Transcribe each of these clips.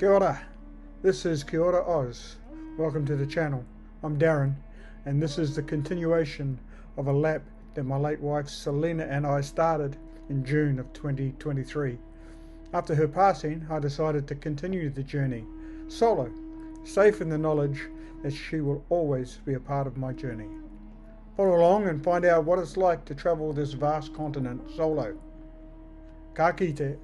Kia ora. This is Kia ora Oz. Welcome to the channel. I'm Darren, and this is the continuation of a lap that my late wife Selena and I started in June of 2023. After her passing, I decided to continue the journey solo, safe in the knowledge that she will always be a part of my journey. Follow along and find out what it's like to travel this vast continent solo. Ka kite.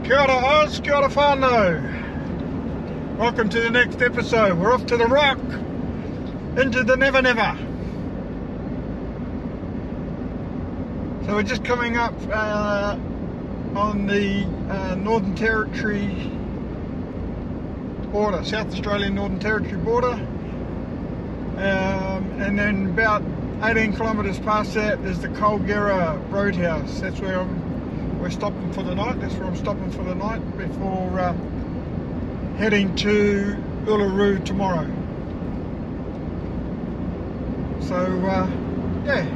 Kia ora Oz, kia ora whānau. Welcome to the next episode. We're off to the rock, into the Never Never. So we're just coming up on the Northern Territory border, South Australian Northern Territory border, and then about 18 kilometres past that is the Colgera Roadhouse. That's where we're stopping for the night. That's where I'm stopping for the night before heading to Uluru tomorrow. So yeah,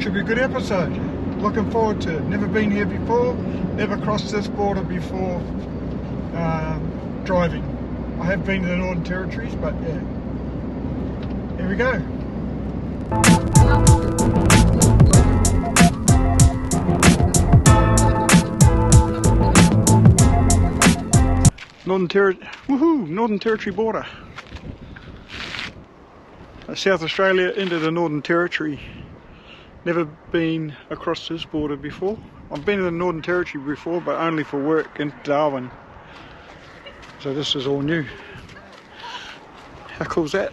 should be a good episode. Looking forward to it. Never been here before, never crossed this border before driving. I have been to the Northern Territories, but yeah, here we go. Northern Territory border. South Australia into the Northern Territory. Never been across this border before. I've been to the Northern Territory before, but only for work in Darwin. So this is all new. How cool is that?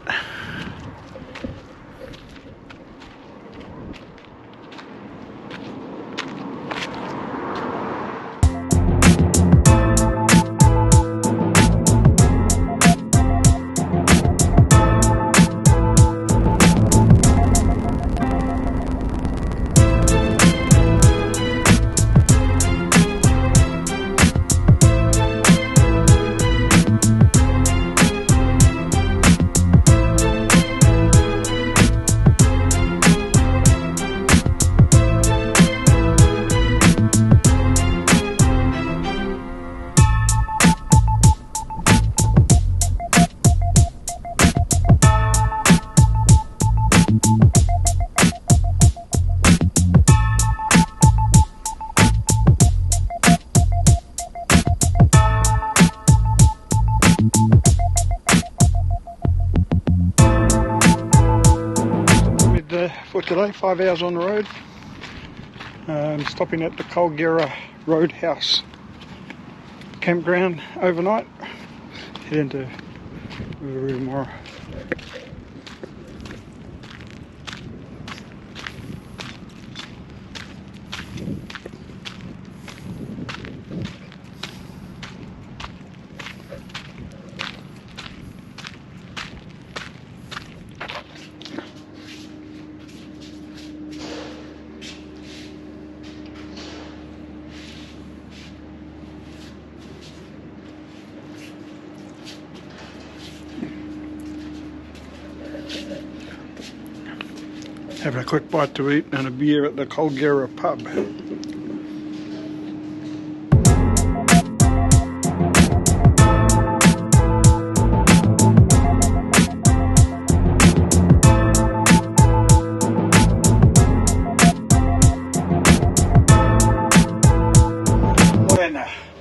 For today, 5 hours on the road, stopping at the Colgera Roadhouse campground overnight, head into Uluru tomorrow. Having a quick bite to eat and a beer at the Colgera pub.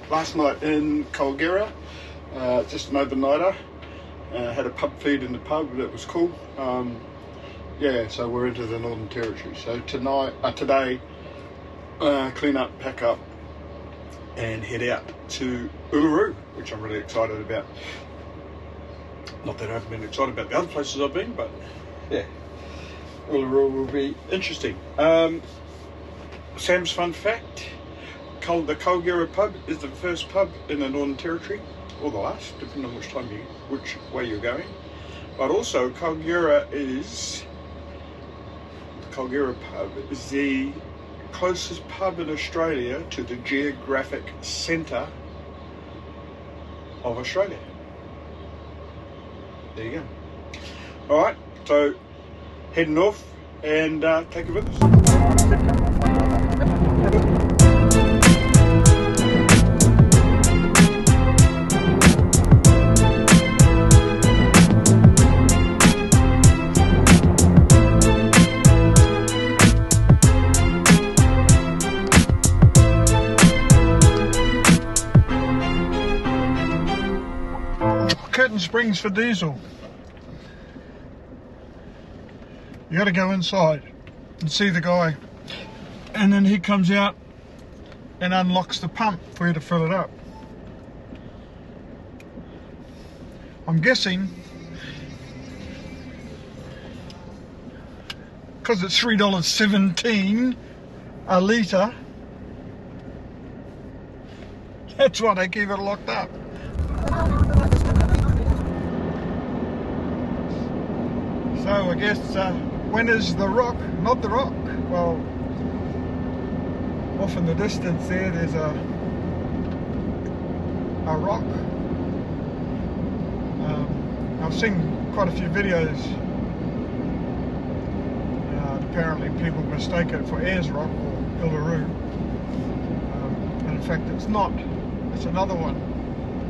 Last night in Colgera, just an overnighter. Had a pub feed in the pub, that was cool. Yeah, so we're into the Northern Territory. So today, clean up, pack up, and head out to Uluru, which I'm really excited about. Not that I haven't been excited about the other places I've been, but yeah, Uluru will be interesting. Sam's fun fact. The Colgera pub is the first pub in the Northern Territory, or the last, depending on which way you're going. But also, the Colgera pub is the closest pub in Australia to the geographic centre of Australia. There you go. All right, so heading off and take it with us. Curtin Springs for diesel. You got to go inside and see the guy, and then he comes out and unlocks the pump for you to fill it up. I'm guessing because it's $3.17 a litre, that's why they keep it locked up. So I guess when is the rock? Not the rock. Well, off in the distance there's a rock. I've seen quite a few videos. Apparently people mistake it for Ayers Rock or Uluru. And in fact it's not. It's another one.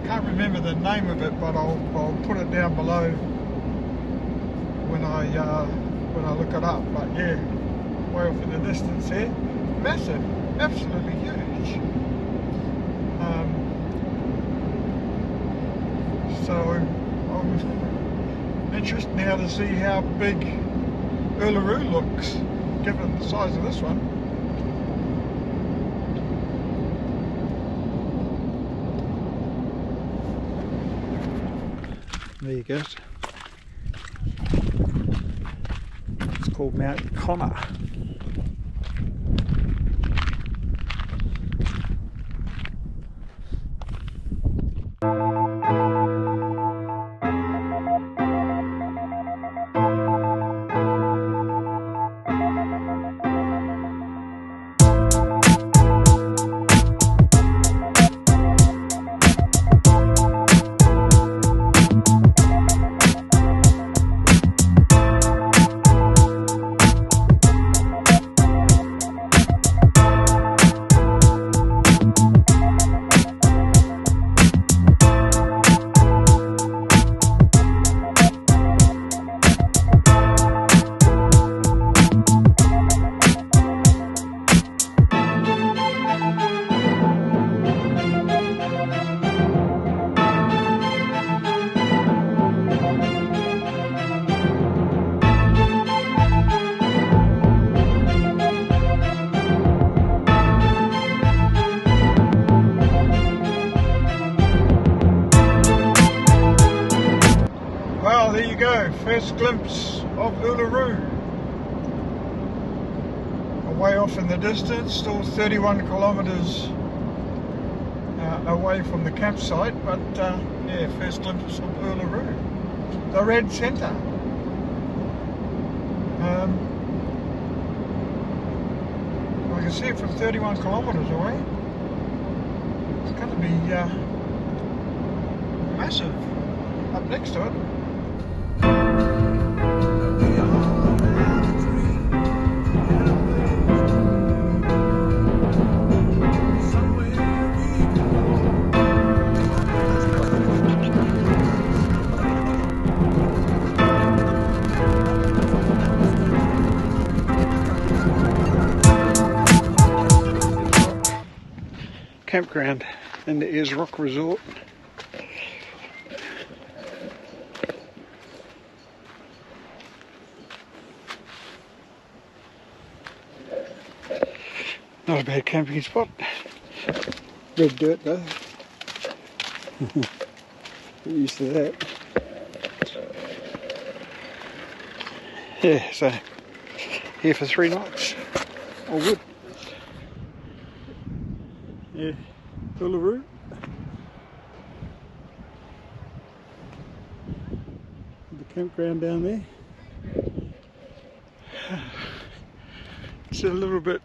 Can't remember the name of it, but I'll put it down below when I look it up. But yeah, way off in the distance here, massive, absolutely huge. So I'm interested now to see how big Uluru looks, given the size of this one. There you go. It's called Mount Connor. There you go, first glimpse of Uluru. Way off in the distance, still 31 kilometres away from the campsite, but yeah, first glimpse of Uluru, the red centre. I can see it from 31 kilometres away. It's going to be massive up next to it. campground in the Ayers Rock Resort. Not a bad camping spot. Red dirt though. Get used to that. Yeah, so here for 3 nights. All good. Yeah, Uluru. The campground down there. It's a little bit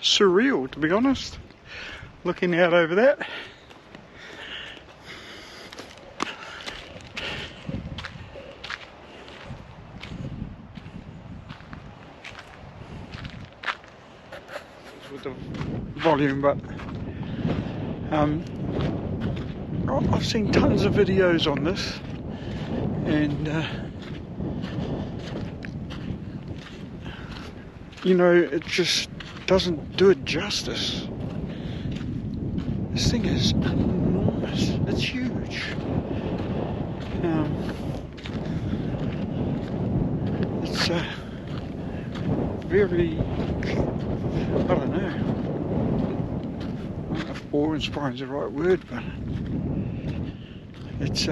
surreal, to be honest, looking out over that. With the volume, but I've seen tons of videos on this, and you know, it just doesn't do it justice. This thing is enormous. It's huge. It's very, I don't know if awe-inspiring is the right word, but it's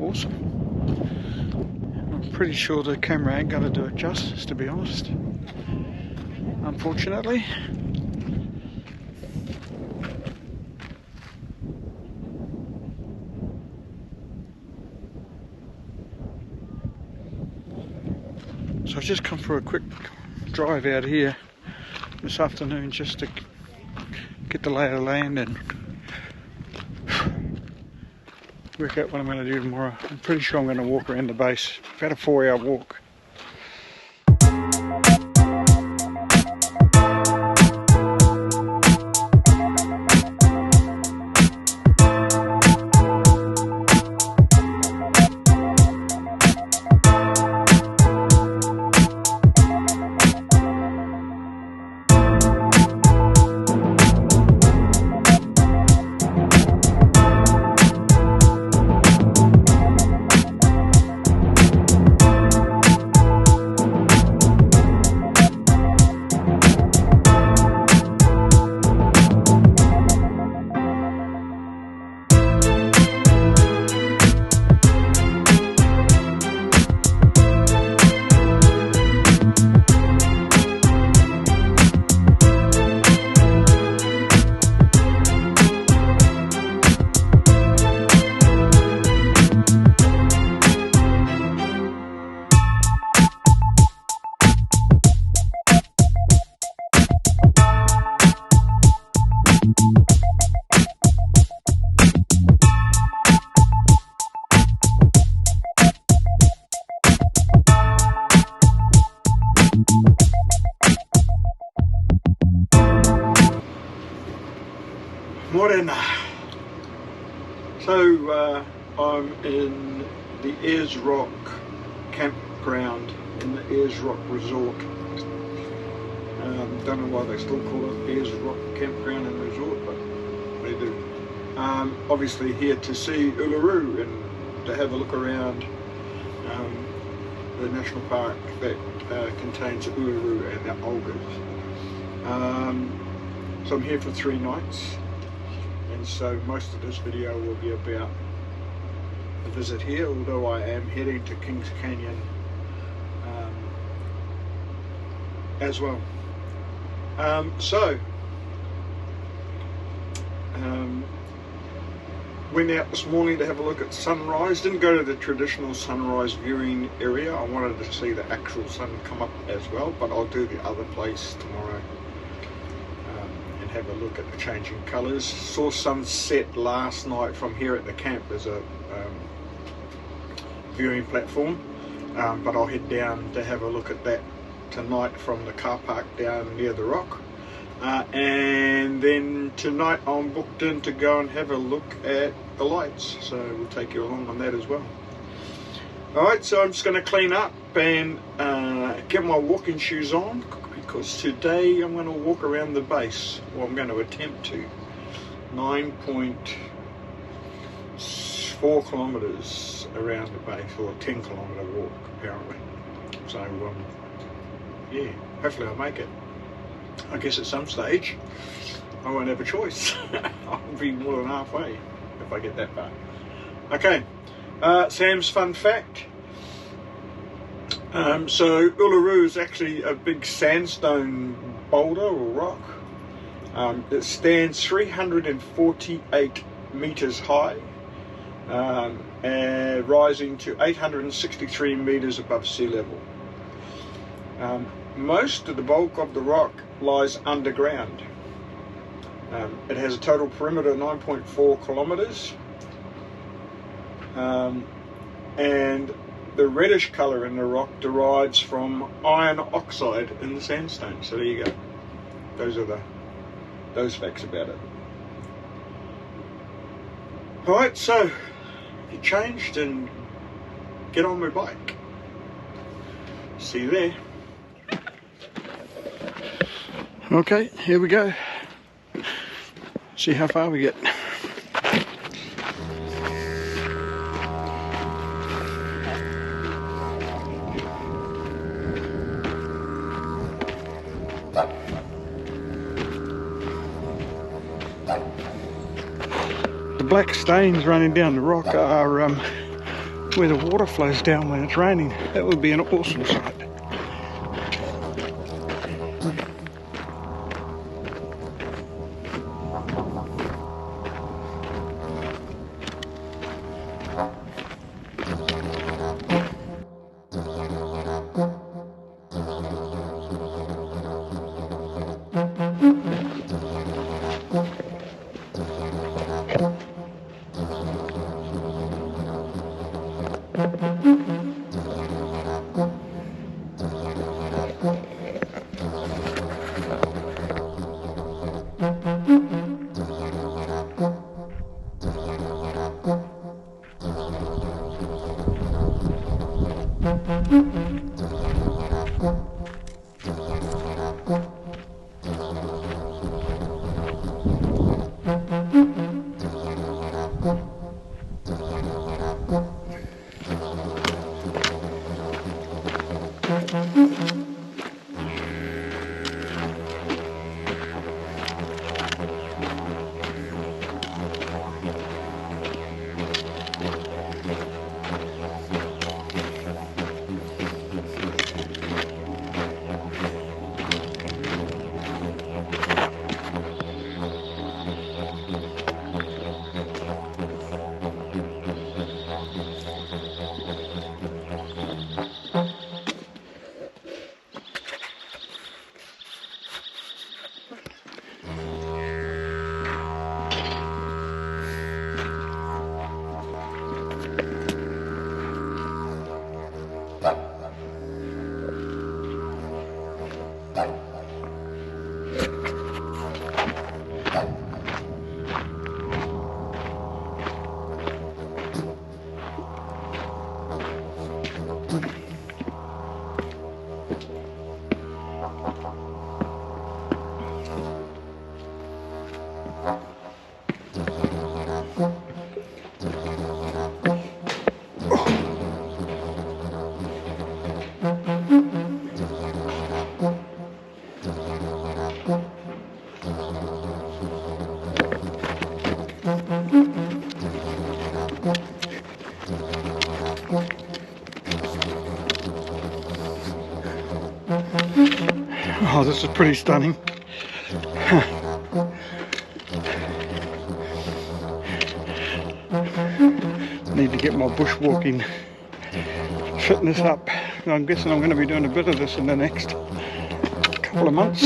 awesome. I'm pretty sure the camera ain't going to do it justice, to be honest, unfortunately. So I've just come for a quick drive out here this afternoon just to get the lay of the land and work out what I'm going to do tomorrow. I'm pretty sure I'm going to walk around the base. About a 4-hour walk. Morena. So I'm in the Ayers Rock campground in the Ayers Rock Resort. Don't know why they still call it Ayers Rock Campground and Resort, but they do. Obviously here to see Uluru and to have a look around the national park that contains Uluru and the Olgas. So I'm here for 3 nights. And so most of this video will be about the visit here, although I am heading to Kings Canyon as well. Went out this morning to have a look at sunrise. Didn't go to the traditional sunrise viewing area. I wanted to see the actual sun come up as well, but I'll do the other place tomorrow. Have a look at the changing colours. Saw sunset last night from here at the camp. There's a viewing platform, but I'll head down to have a look at that tonight from the car park down near the rock, and then tonight I'm booked in to go and have a look at the lights, so we'll take you along on that as well. Alright, so I'm just going to clean up and get my walking shoes on, because today I'm going to walk around the base, or I'm going to attempt to. 9.4 kilometres around the base, or a 10-kilometre walk apparently. So yeah, hopefully I'll make it. I guess at some stage I won't have a choice. I'll be more than halfway if I get that far. Okay, Sam's fun fact. So Uluru is actually a big sandstone boulder or rock. It stands 348 metres high, and rising to 863 metres above sea level. Most of the bulk of the rock lies underground. It has a total perimeter of 9.4 kilometres, and the reddish colour in the rock derives from iron oxide in the sandstone. So there you go. Those are those facts about it. Alright, so get changed and get on my bike. See you there. Okay, here we go. See how far we get. The black stains running down the rock are where the water flows down when it's raining. That would be an awesome sight. Oh, this is pretty stunning. Need to get my bushwalking fitness up. I'm guessing I'm going to be doing a bit of this in the next couple of months.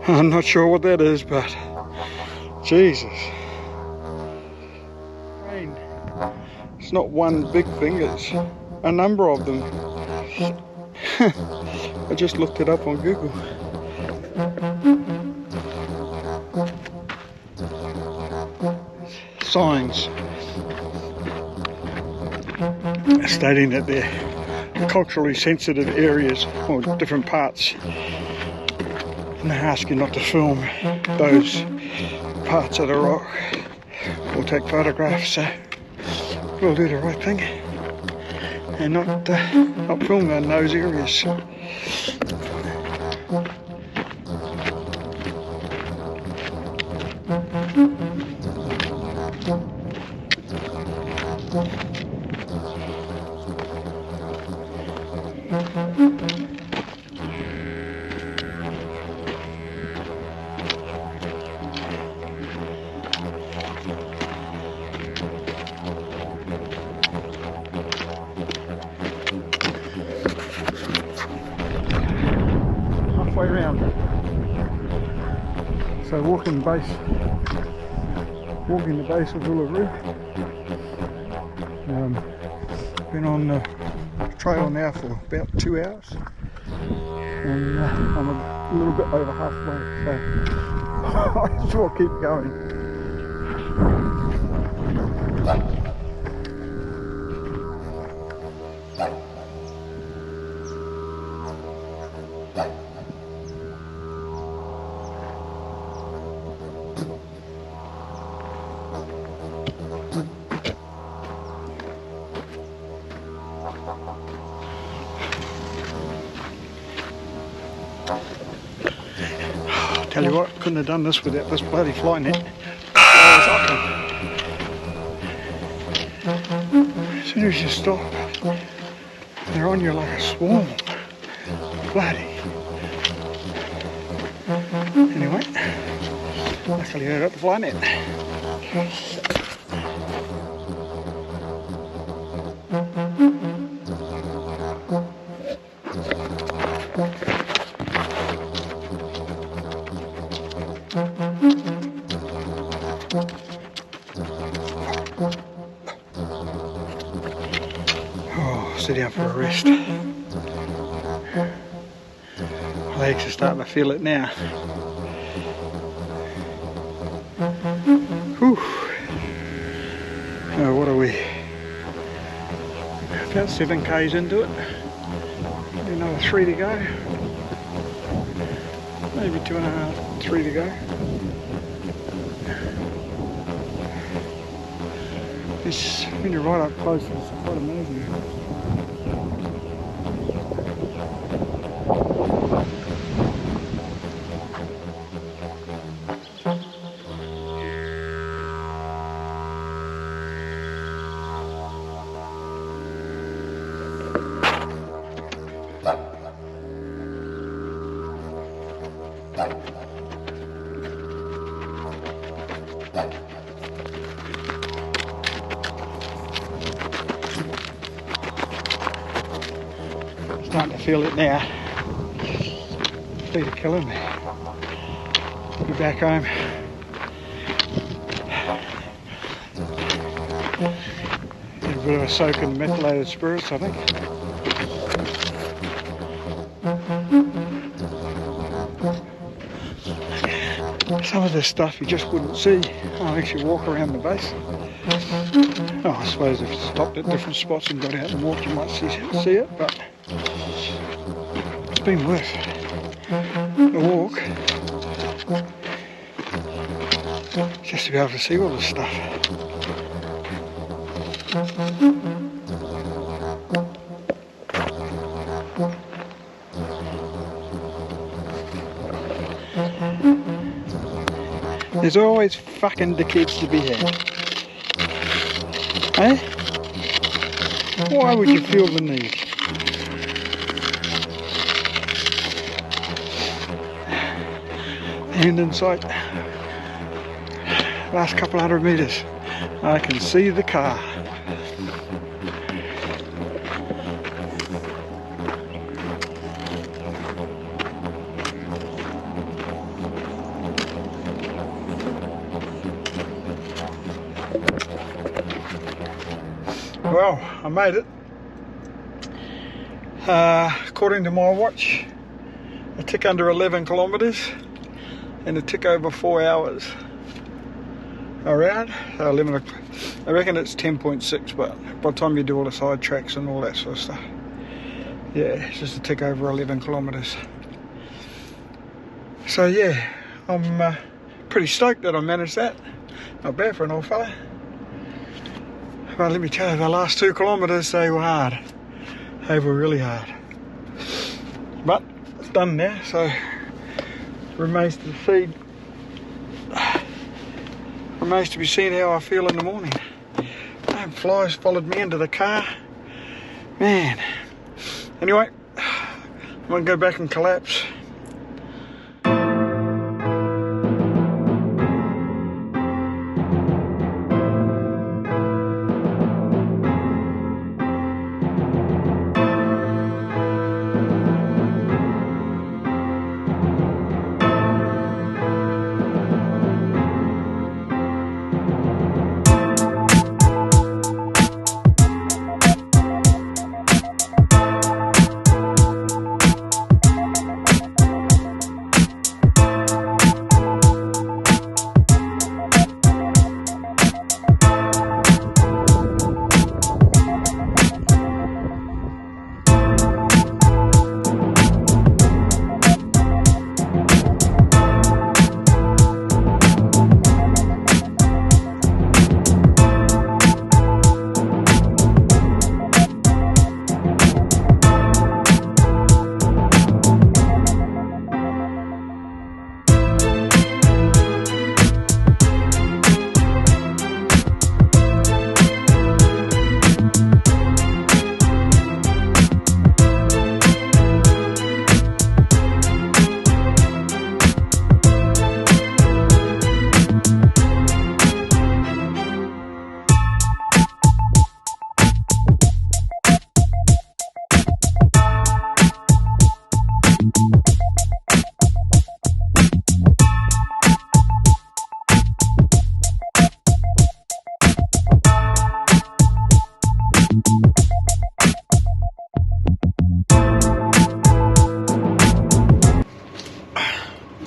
I'm not sure what that is, but Jesus. Rain. It's not one big thing, it's a number of them. I just looked it up on Google. Signs stating that they're culturally sensitive areas or different parts, and they ask you not to film those parts of the rock or take photographs, so we'll do the right thing and not film in those areas. Halfway around. So walking the base of Uluru. Been on the trail now for about 2 hours, and I'm a little bit over halfway, so I just will keep going. Tell you what, couldn't have done this without this bloody fly net. As soon as you stop, they're on you like a swarm. Bloody. Anyway, luckily I got the fly net. Oh, sit down for a rest. Legs are starting to feel it now. Whew. Oh, what are we? About 7 k's into it. Maybe another 3 to go. Maybe 2.5, 3 to go. It's, when you're right up close, it's quite amazing. Starting to feel it now. Feet are killing me. Be back home. Get a bit of a soak in methylated spirits, I think. Some of this stuff you just wouldn't see unless you walk around the base. Oh, I suppose if you stopped at different spots and got out and walked, you might see it, but it's been worth the walk just to be able to see all this stuff. There's always fucking dickheads to be had. Eh? Why would you feel the need? End in sight. Last couple 100 metres. I can see the car. Well, I made it. According to my watch, a tick under 11 kilometres and a tick over 4 hours around. 11, I reckon it's 10.6, but by the time you do all the side tracks and all that sort of stuff, yeah, it's just a tick over 11 kilometres. So yeah, I'm pretty stoked that I managed that. Not bad for an old fella. But let me tell you, the last 2 kilometres, they were hard. They were really hard. But it's done now, so remains to be seen how I feel in the morning. Damn flies followed me into the car. Man. Anyway, I'm gonna go back and collapse.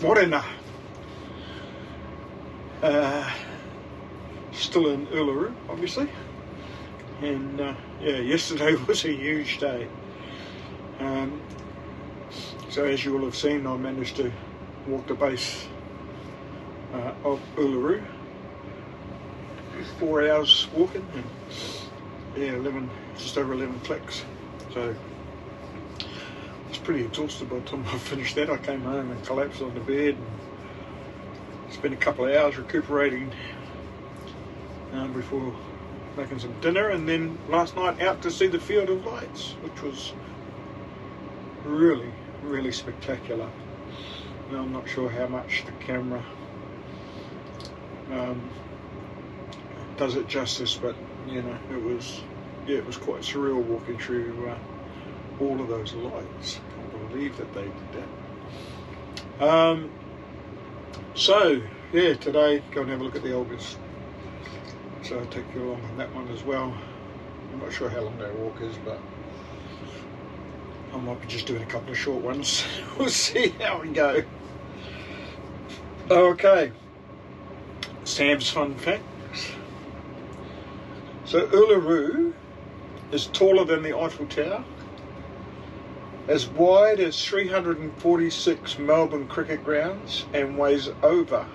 Morena. Still in Uluru, obviously, and yeah, yesterday was a huge day. So as you will have seen, I managed to walk the base of Uluru. 4 hours walking, and yeah, just over 11 clicks. So I was pretty exhausted by the time I finished that. I came home and collapsed on the bed and spent a couple of hours recuperating before making some dinner, and then last night out to see the Field of Lights, which was really, really spectacular. Now, I'm not sure how much the camera does it justice, but you know, it was quite surreal walking through all of those lights. Can't believe that they did that. So yeah, today go and have a look at the Olgas. So I'll take you along on that one as well. I'm not sure how long that walk is, but I might be just doing a couple of short ones. We'll see how we go. Okay, Sam's fun facts. So Uluru is taller than the Eiffel Tower, as wide as 346 Melbourne cricket grounds, and weighs over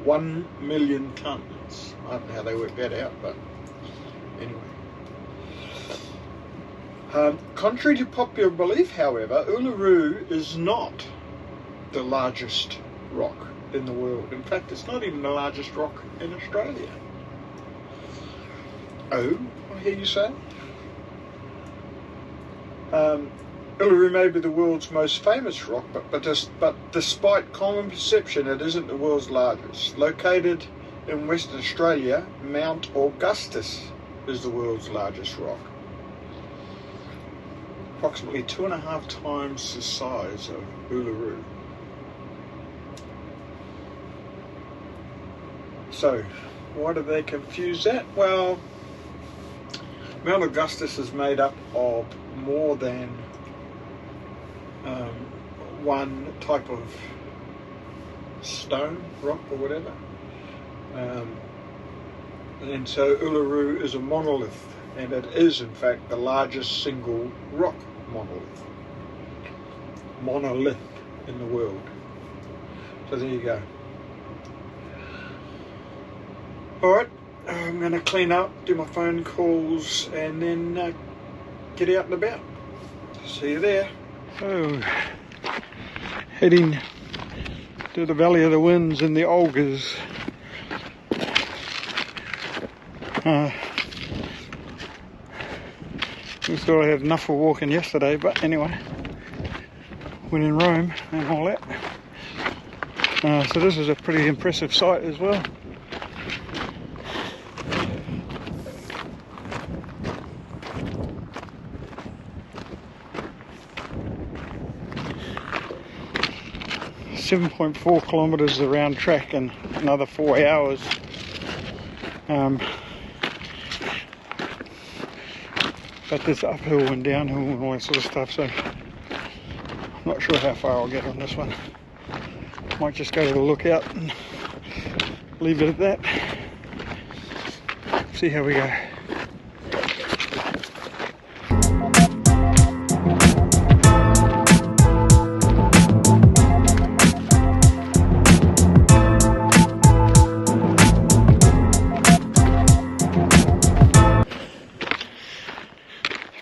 1 million tonnes. I don't know how they work that out, but anyway. Contrary to popular belief, however, Uluru is not the largest rock in the world. In fact, it's not even the largest rock in Australia. Oh, I hear you say? Uluru may be the world's most famous rock, but despite common perception, it isn't the world's largest. Located in Western Australia, Mount Augustus is the world's largest rock. Approximately 2.5 times the size of Uluru. So, why do they confuse that? Well, Mount Augustus is made up of more than one type of stone, rock or whatever. And so Uluru is a monolith, and it is in fact the largest single rock monolith in the world. So there you go. Alright, I'm going to clean up, do my phone calls, and then get out and about. See you there. So, heading to the Valley of the Winds and the Olgas. We thought I had enough for walking yesterday, but anyway, when in Rome and all that. So this is a pretty impressive sight as well. .4 kilometres around track and another 4 hours. But there's uphill and downhill and all that sort of stuff, so I'm not sure how far I'll get on this one. Might just go to the lookout and leave it at that. See how we go.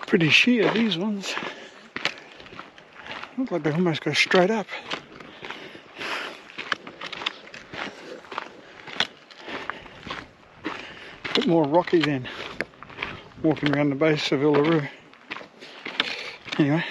Pretty sheer, these ones. Look like they almost go straight up. A bit more rocky than walking around the base of Uluru. Anyway.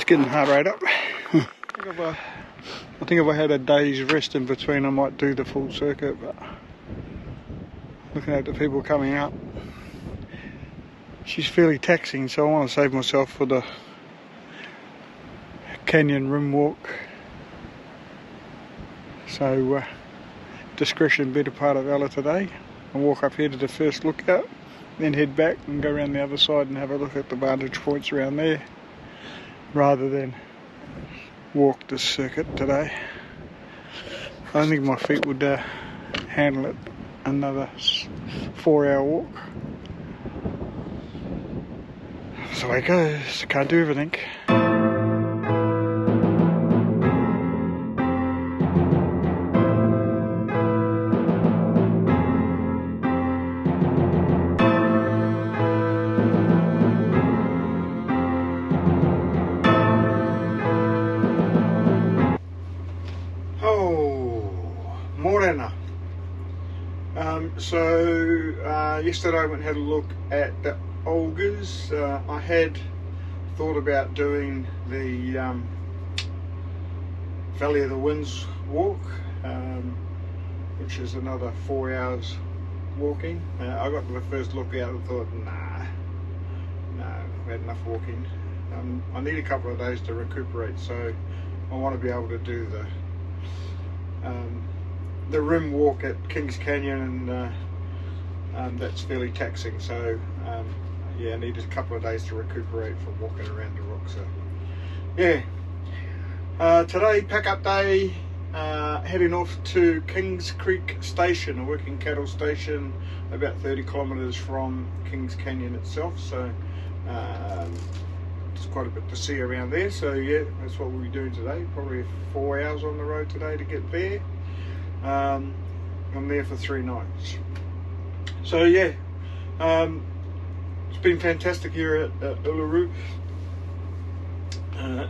Getting the heart rate up. I think if I had a day's rest in between, I might do the full circuit, but looking at the people coming up, she's fairly taxing, so I want to save myself for the canyon rim walk. So discretion better part of valor today. I'll walk up here to the first lookout, then head back and go around the other side and have a look at the vantage points around there, rather than walk this circuit today. I don't think my feet would handle it another 4-hour walk. So the way it goes, can't do everything. Yesterday I went and had a look at the Olgas. I had thought about doing the Valley of the Winds walk, which is another 4 hours walking. I got to the first look out and thought, no, I've had enough walking. I need a couple of days to recuperate, so I want to be able to do the rim walk at Kings Canyon, and that's fairly taxing, so yeah, I needed a couple of days to recuperate from walking around the rock. So yeah, today pack up day, heading off to Kings Creek Station, a working cattle station about 30 kilometres from Kings Canyon itself, so there's quite a bit to see around there. So yeah, that's what we'll be doing today, probably 4 hours on the road today to get there. I'm there for 3 nights. So yeah, it's been fantastic here at Uluru.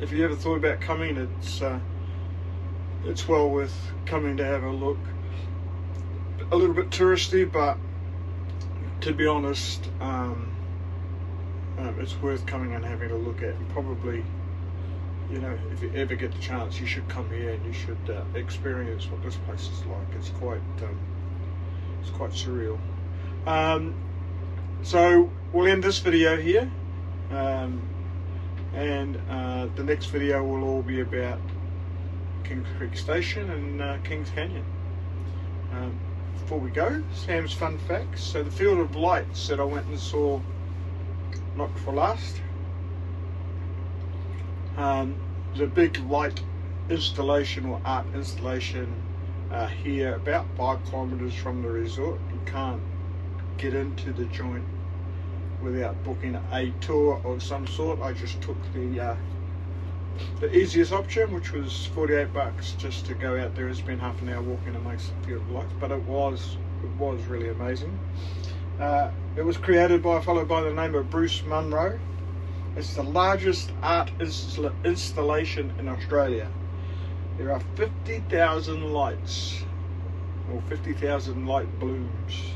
If you ever thought about coming, it's it's well worth coming to have a look. A little bit touristy, but to be honest, it's worth coming and having a look at. And probably, you know, if you ever get the chance, you should come here and you should experience what this place is like. It's quite surreal. So we'll end this video here, and the next video will all be about Kings Creek Station and Kings Canyon. Before we go, Sam's fun facts. So the Field of Lights that I went and saw not for last, the big light installation or art installation here about 5 kilometers from the resort. You can't get into the joint without booking a tour of some sort. I just took the easiest option, which was 48 bucks just to go out there and spend half an hour walking amongst the Field of Lights. But it was really amazing. It was created by a fellow by the name of Bruce Munro. It's the largest art installation in Australia. There are 50,000 lights, or 50,000 light blooms,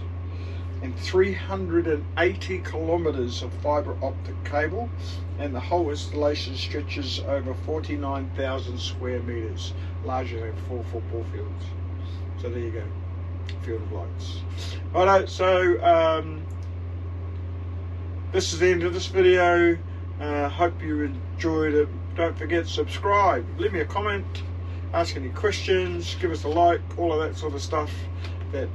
and 380 kilometers of fibre optic cable, and the whole installation stretches over 49,000 square meters, larger than 4 football fields. So there you go, Field of Lights. Alright, so this is the end of this video. Hope you enjoyed it. Don't forget, subscribe, leave me a comment, ask any questions, give us a like, all of that sort of stuff that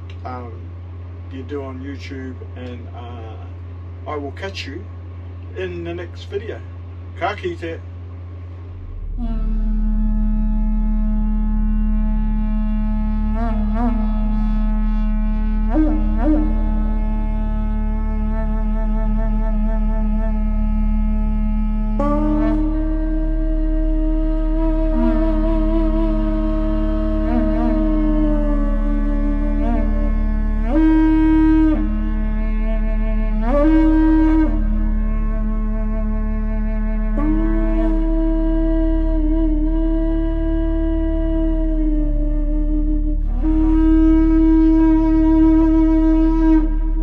you do on YouTube, and I will catch you in the next video. Ka kite.